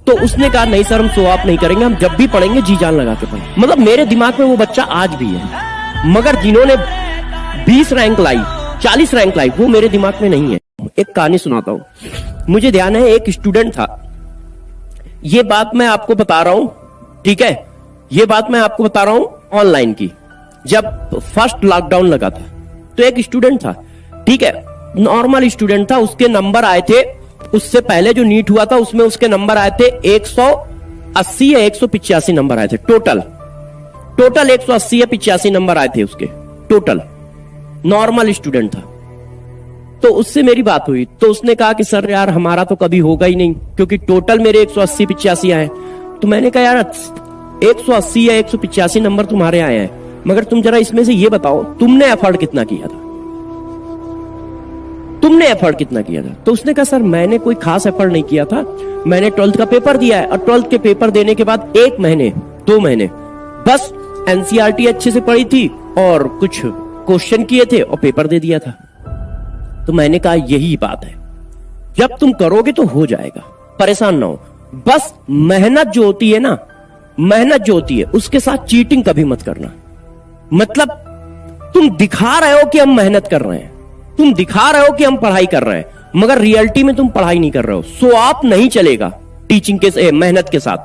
तो उसने कहा नहीं सर हम शो ऑफ नहीं करेंगे, हम जब भी पढ़ेंगे जी जान लगा के पढ़ेंगे। मतलब मेरे दिमाग में वो बच्चा आज भी है, मगर जिन्होंने 20 रैंक लाई, 40 रैंक लाई, वो मेरे दिमाग में नहीं है। एक कहानी सुनाता हूं, मुझे ध्यान है एक स्टूडेंट था, ये बात मैं आपको बता रहा हूं, ठीक है, ये बात मैं आपको बता रहा हूं ऑनलाइन की। जब फर्स्ट लॉकडाउन लगा था तो एक स्टूडेंट था, ठीक है, नॉर्मल स्टूडेंट था, उसके नंबर आए थे, उससे पहले जो नीट हुआ था उसमें उसके नंबर आए थे 180 या 185 नंबर आए थे टोटल 180 या 85 नंबर आए थे उसके टोटल, नॉर्मल स्टूडेंट था। तो उससे मेरी बात हुई तो उसने कहा कि सर यार हमारा तो कभी होगा ही नहीं, क्योंकि टोटल मेरे 180-85 आए। तो मैंने कहा यार 180 या 185 नंबर तुम्हारे आए हैं, मगर तुम जरा इसमें से ये बताओ तुमने एफर्ट कितना किया था, तुमने एफर्ट कितना किया था। तो उसने कहा सर मैंने कोई खास एफर्ट नहीं किया था, मैंने 12th का पेपर दिया है और 12th के पेपर देने के बाद 1 महीने 2 महीने बस एनसीईआरटी अच्छे से पढ़ी थी और कुछ क्वेश्चन किए थे और पेपर दे दिया था। तो मैंने कहा यही बात है, जब तुम करोगे तो हो जाएगा, परेशान ना हो, बस मेहनत जो होती है ना, मेहनत जो होती है उसके साथ चीटिंग कभी मत करना। मतलब तुम दिखा रहे हो कि हम मेहनत कर रहे हैं, तुम दिखा रहे हो कि हम पढ़ाई कर रहे हैं, मगर रियलिटी में तुम पढ़ाई नहीं कर रहे हो। शो ऑफ नहीं चलेगा टीचिंग के मेहनत के साथ।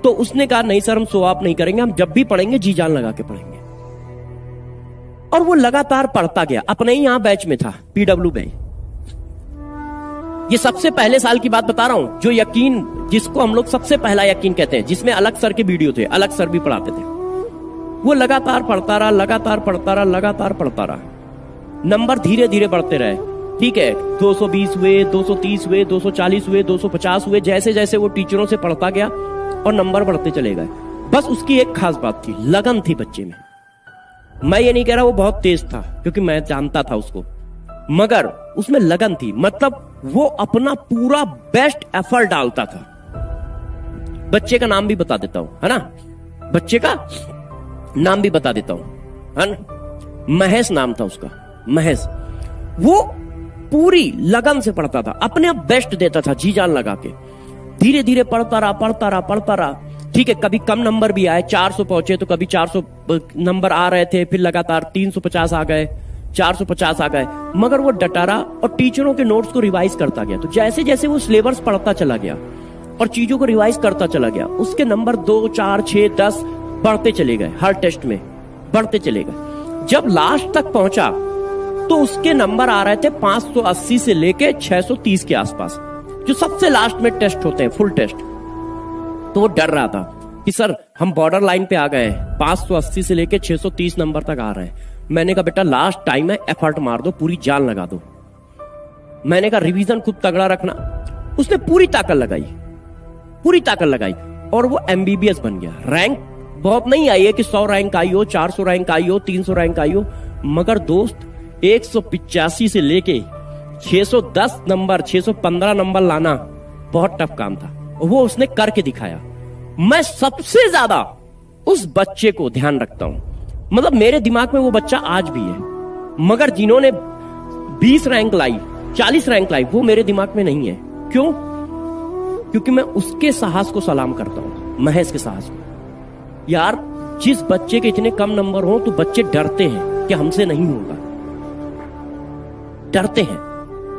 तो उसने कहा नहीं सर हम शो ऑफ नहीं करेंगे, हम जब भी पढ़ेंगे जी जान लगा के पढ़ेंगे। और वो लगातार पढ़ता गया, अपने ही यहां बैच में था, पीडब्ल्यू बैच। ये सबसे पहले साल की बात बता रहा हूं, जो यकीन जिसको हम लोग सबसे पहला यकीन कहते हैं, जिसमें अलग सर के वीडियो थे, अलग सर भी पढ़ाते थे। वो लगातार पढ़ता रहा, लगातार पढ़ता रहा, लगातार पढ़ता रहा, नंबर धीरे धीरे बढ़ते रहे, ठीक है, 220 हुए, 230 हुए, 240 हुए, 250 हुए, जैसे जैसे वो टीचरों से पढ़ता गया और नंबर बढ़ते चले गए। बस उसकी एक खास बात थी, लगन थी बच्चे में। मैं ये नहीं कह रहा वो बहुत तेज था, क्योंकि मैं जानता था उसको, मगर उसमें लगन थी, मतलब वो अपना पूरा बेस्ट एफर्ट डालता था। बच्चे का नाम भी बता देता हूं, है ना, बच्चे का नाम भी बता देता हूं, है ना, महेश नाम था उसका, महेश। वो पूरी लगन से पढ़ता था, अपने आप बेस्ट देता था, जी जान लगा के, धीरे धीरे पढ़ता रहा, पढ़ता रहा, पढ़ता रहा, ठीक है। कभी कम नंबर भी आए, 400 पहुंचे तो कभी 400 नंबर आ रहे थे, फिर लगातार 350 आ गए, 450 आ गए, मगर वो डटा रहा और टीचरों के नोट्स को रिवाइज करता गया। तो जैसे जैसे वो सिलेबस पढ़ता चला गया और चीजों को रिवाइज करता चला गया, उसके नंबर 2, 4, 6, 10 बढ़ते चले गए, हर टेस्ट में बढ़ते चले गए। जब लास्ट तक पहुंचा तो उसके नंबर आ रहे थे 580 से लेके 630 के आसपास, जो सबसे लास्ट में टेस्ट होते हैं, फुल टेस्ट। तो वो डर रहा था कि सर हम बॉर्डर लाइन पे आ गए, 580 से लेके 630 नंबर तक आ रहे हैं। मैंने कहा बेटा लास्ट टाइम है, एफर्ट मार दो, पूरी जान लगा दो। मैंने कहा रिवीजन खूब तगड़ा रखना। उसने पूरी ताकत लगाई, पूरी ताकत लगाई, और वो एमबीबीएस बन गया। रैंक बहुत नहीं आई है कि 100 रैंक आई हो, 400 रैंक आई हो, 300 रैंक आई हो, मगर दोस्त 185 से लेके 610 नंबर, 615 नंबर लाना बहुत टफ काम था, वो उसने करके दिखाया। मैं सबसे ज्यादा उस बच्चे को ध्यान रखता हूं, मतलब मेरे दिमाग में वो बच्चा आज भी है, मगर जिन्होंने 20 रैंक लाई, 40 रैंक लाई, वो मेरे दिमाग में नहीं है। क्यों? क्योंकि मैं उसके साहस को सलाम करता हूं, महेश के साहस को। यार जिस बच्चे के इतने कम नंबर हो तो बच्चे डरते हैं कि हमसे नहीं होगा, डरते हैं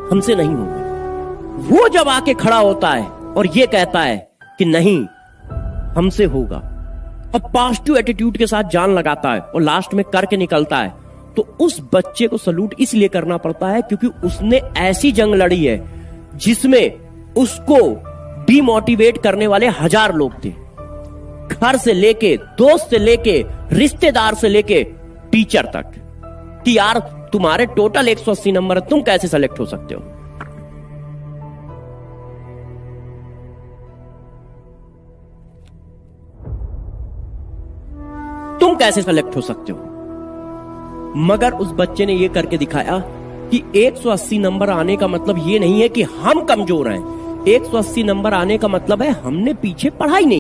हमसे नहीं होगा। वो जब आके खड़ा होता है और ये कहता है कि नहीं हमसे होगा, और पॉजिटिव एटीट्यूड के साथ जान लगाता है और लास्ट में करके निकलता है, तो उस बच्चे को सलूट इसलिए करना पड़ता है क्योंकि उसने ऐसी जंग लड़ी है जिसमें उसको डिमोटिवेट करने वाले 1000 लोग थे, घर से लेके, दोस्त से लेके, रिश्तेदार से लेके टीचर तक, कि यार तुम्हारे टोटल 180 नंबर है, तुम कैसे सेलेक्ट हो सकते हो। तुम कैसे सेलेक्ट हो सकते हो। मगर उस बच्चे ने यह करके दिखाया कि 180 नंबर आने का मतलब यह नहीं है कि हम कमजोर हैं, 180 नंबर आने का मतलब है हमने पीछे पढ़ाई नहीं